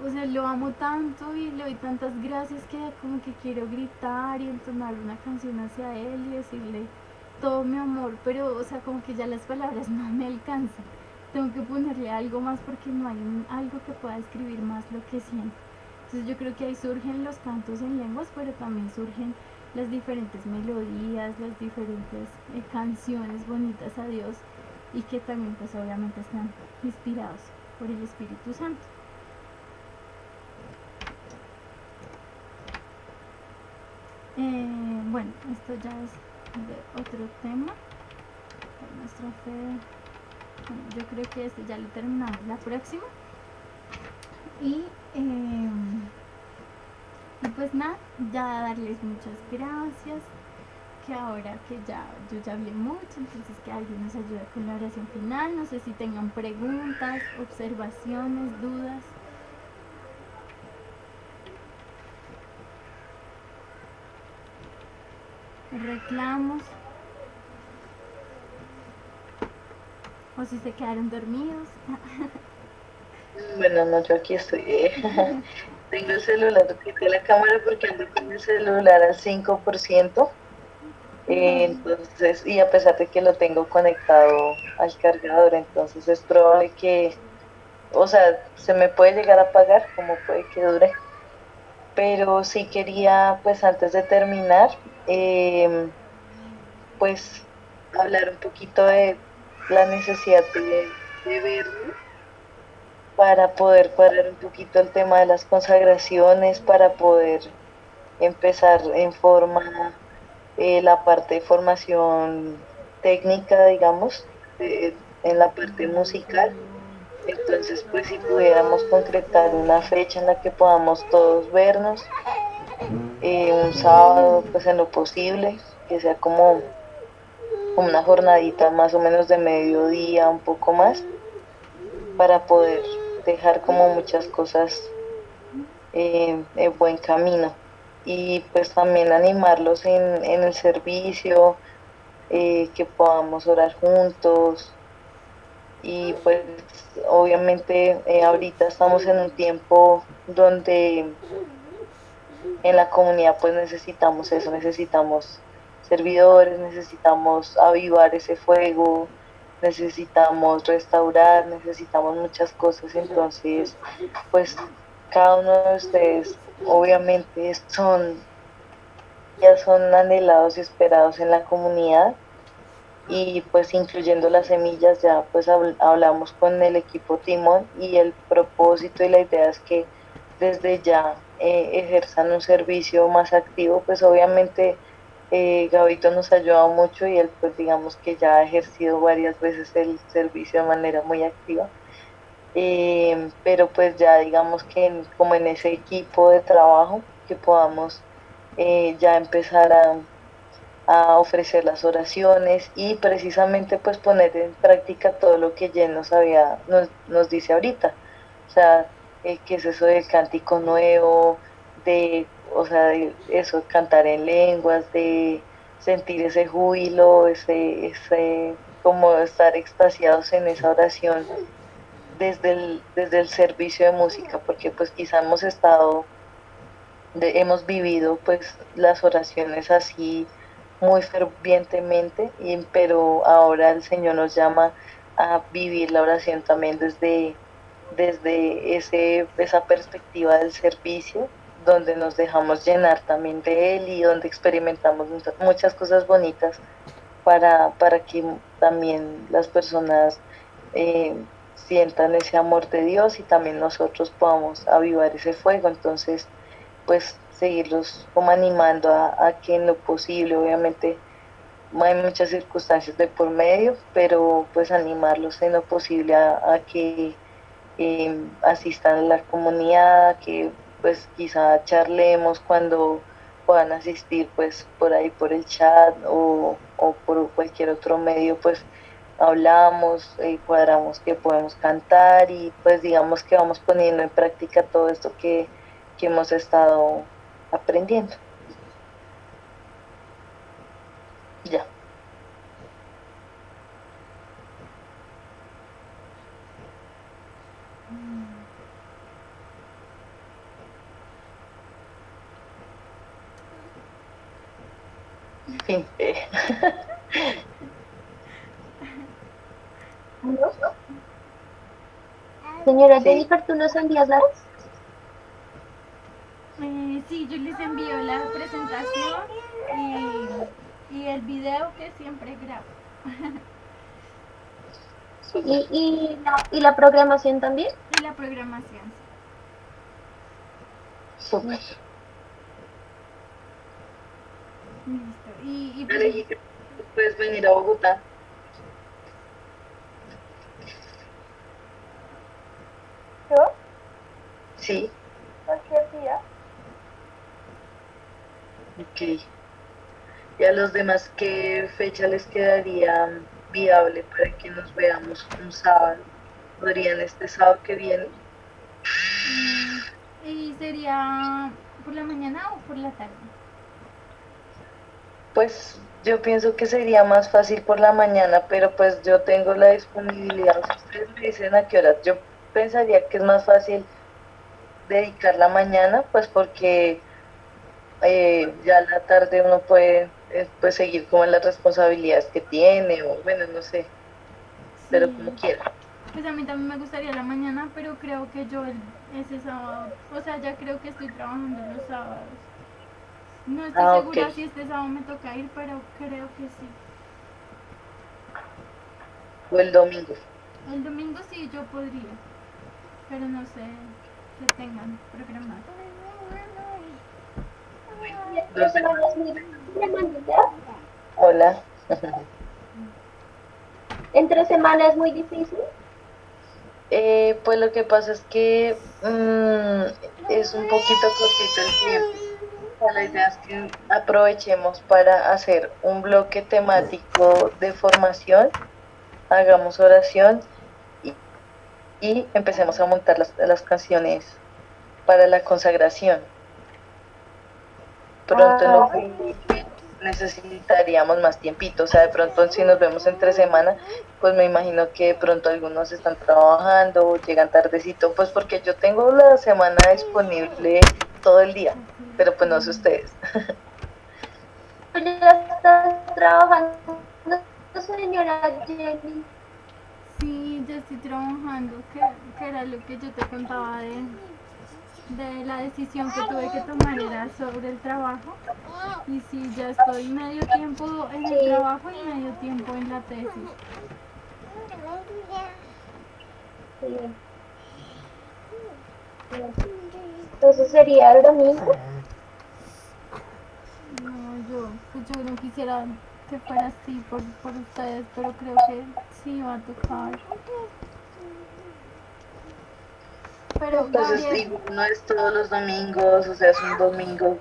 o sea, lo amo tanto y le doy tantas gracias que como que quiero gritar y entonar una canción hacia él y decirle todo mi amor, pero, o sea, como que ya las palabras no me alcanzan. Tengo que ponerle algo más porque no hay algo que pueda escribir más lo que siento. Entonces yo creo que ahí surgen los cantos en lenguas, pero también surgen las diferentes melodías, las diferentes canciones bonitas a Dios, y que también pues obviamente están inspirados por el Espíritu Santo. Bueno, esto ya es de otro tema. Nuestra fe, bueno, yo creo que este ya lo terminamos la próxima. Y pues nada, ya darles muchas gracias, que ahora que yo ya hablé mucho, entonces que alguien nos ayude con la oración final. No sé si tengan preguntas, observaciones, dudas. Reclamos, o si se quedaron dormidos. Bueno, no, yo aquí estoy. Tengo el celular, quité la cámara porque ando con el celular al 5%. Entonces, y a pesar de que lo tengo conectado al cargador, entonces es probable que, o sea, se me puede llegar a apagar, como puede que dure. Pero sí quería, pues antes de terminar, pues hablar un poquito de la necesidad de verlo para poder cuadrar un poquito el tema de las consagraciones, para poder empezar en forma la parte de formación técnica, digamos, en la parte musical. Entonces, pues si pudiéramos concretar una fecha en la que podamos todos vernos, un sábado, pues en lo posible, que sea como una jornadita más o menos de mediodía, un poco más, para poder dejar como muchas cosas en buen camino. Y pues también animarlos en el servicio, que podamos orar juntos. Y pues obviamente ahorita estamos en un tiempo donde en la comunidad pues necesitamos eso, necesitamos servidores, necesitamos avivar ese fuego, necesitamos restaurar, necesitamos muchas cosas. Entonces pues cada uno de ustedes obviamente ya son anhelados y esperados en la comunidad, y pues incluyendo las semillas ya pues hablamos con el equipo Timón, y el propósito y la idea es que desde ya ejerzan un servicio más activo. Pues obviamente Gabito nos ha ayudado mucho y él pues digamos que ya ha ejercido varias veces el servicio de manera muy activa. Pero pues ya digamos que como en ese equipo de trabajo que podamos ya empezar a ofrecer las oraciones y precisamente pues poner en práctica todo lo que Jen nos dice ahorita. O sea, qué es eso del cántico nuevo, o sea, de eso, cantar en lenguas, de sentir ese júbilo, como estar extasiados en esa oración desde el servicio de música, porque pues quizá hemos vivido pues las oraciones así muy fervientemente, pero ahora el Señor nos llama a vivir la oración también desde esa perspectiva del servicio, donde nos dejamos llenar también de Él y donde experimentamos muchas cosas bonitas para que también las personas sientan ese amor de Dios y también nosotros podamos avivar ese fuego. Entonces, pues seguirlos como animando a que en lo posible, obviamente hay muchas circunstancias de por medio, pero pues animarlos en lo posible a que asistan a la comunidad, que pues quizá charlemos cuando puedan asistir pues por ahí por el chat o por cualquier otro medio, pues hablamos, cuadramos que podemos cantar y pues digamos que vamos poniendo en práctica todo esto que hemos estado aprendiendo. Ya. Fin. ¿No? Señora Sí. Jennifer, ¿tú nos envías las? Sí, yo les envío la presentación y el video que siempre grabo. ¿Y la programación también? Y la programación. Súper. Listo. Y Dale, puedes venir a Bogotá. ¿Yo? Sí. Cualquier día. Ok. ¿Y a los demás qué fecha les quedaría viable para que nos veamos un sábado? ¿Podrían este sábado que viene? ¿Y sería por la mañana o por la tarde? Pues yo pienso que sería más fácil por la mañana, pero pues yo tengo la disponibilidad. Si ustedes me dicen a qué horas, yo pensaría que es más fácil dedicar la mañana, pues porque ya la tarde uno puede pues seguir como en las responsabilidades que tiene, o bueno, no sé, pero Sí. como quiera. Pues a mí también me gustaría la mañana, pero creo que yo ese sábado, o sea, ya creo que estoy trabajando los sábados. No estoy segura Ok. si este sábado me toca ir, pero creo que sí. O el domingo. El domingo sí yo podría, pero no sé qué tengan programado. Los de- Semanas muy difíciles. Hola. Entre semanas muy difícil. Pues lo que pasa es que es un poquito cortito el tiempo. O sea, la idea es que aprovechemos para hacer un bloque temático de formación, hagamos oración y, y empecemos a montar las canciones para la consagración. Pronto en lo que necesitaríamos más tiempito, o sea, de pronto si nos vemos entre semana, pues me imagino que de pronto algunos están trabajando, llegan tardecito, pues porque yo tengo la semana disponible todo el día, pero pues no sé ustedes. Tú ya estás trabajando, señora Jenny. Sí, ya estoy trabajando, que era lo que yo te contaba de la decisión que tuve que tomar era sobre el trabajo. Y sí, ya estoy medio tiempo en el Sí. trabajo y medio tiempo en la tesis. Sí. Entonces sería el domingo. No, yo, pues yo no quisiera que fuera así por ustedes, pero creo que sí va a tocar. Pero Entonces, Gabriel, digo, no es todos los domingos, o sea, es un domingo.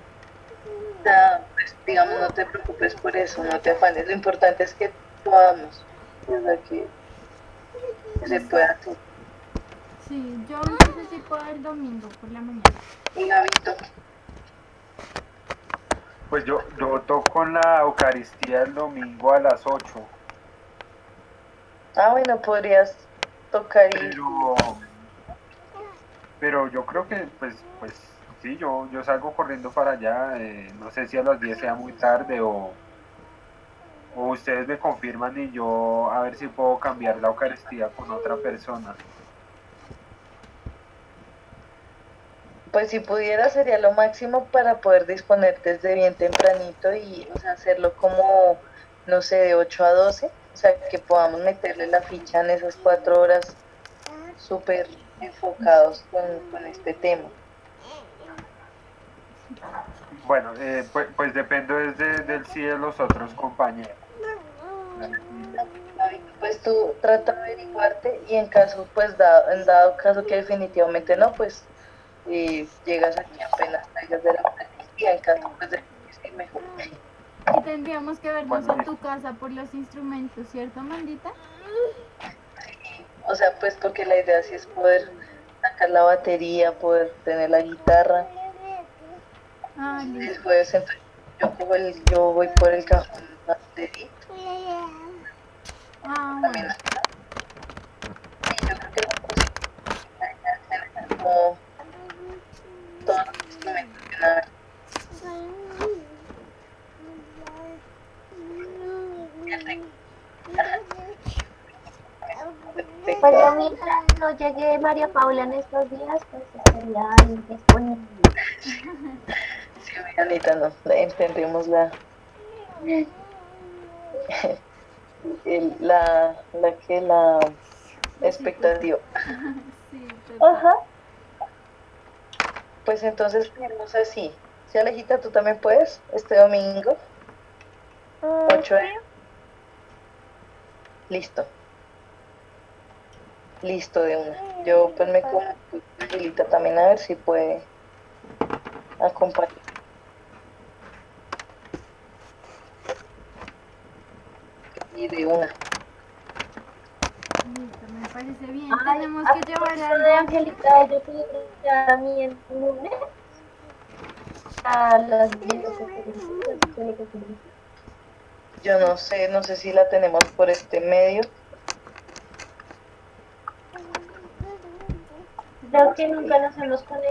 O sea, pues, digamos, no te preocupes por eso, no te afanes. Lo importante es que podamos, o sea, que se pueda hacer. sí, yo entonces sí puedo el domingo por la mañana. Y Gabito, Pues yo toco en la Eucaristía el domingo a las 8, bueno, podrías tocar y pero yo creo que pues sí, yo salgo corriendo para allá, no sé si a las 10 sea muy tarde o ustedes me confirman y yo a ver si puedo cambiar la Eucaristía con otra persona. pues si pudiera sería lo máximo para poder disponer desde bien tempranito y, o sea, hacerlo como, no sé, de 8 a 12, o sea, que podamos meterle la ficha en esas 4 horas súper enfocados con este tema. Bueno, pues dependo del sí de los otros compañeros. Pues tú trata de averiguarte y en caso, pues en dado caso que definitivamente no, pues llegas aquí apenas salgas de la policía, en caso pues de que sí, mejor. Y tendríamos que vernos Bueno, en tu casa por los instrumentos, ¿cierto, Mandita? O sea, pues porque la idea sí es poder sacar la batería, poder tener la guitarra. Ah, listo. El jueves entonces yo voy por el cajón batería. Ah, También bueno. y yo creo que como todos los instrumentos de una vez. Pues yo mientras no llegue María Paula en estos días, pues estaría disponible. Sí, Anita, no, entendemos la expectativa. Sí, total. Ajá. Pues entonces tenemos así. Si Alejita, tú también puedes, este domingo, 8 de... Listo. Listo de una. Yo pues me comunico con Angelita también a ver si puede acompañar. Y de una. Listo, me parece bien. Ay, Tenemos a que llevar propósito de algo. Angelita, yo puedo ir a mí el lunes a las 10. Yo no sé si la tenemos por este medio. Creo que nunca nos hemos conectado.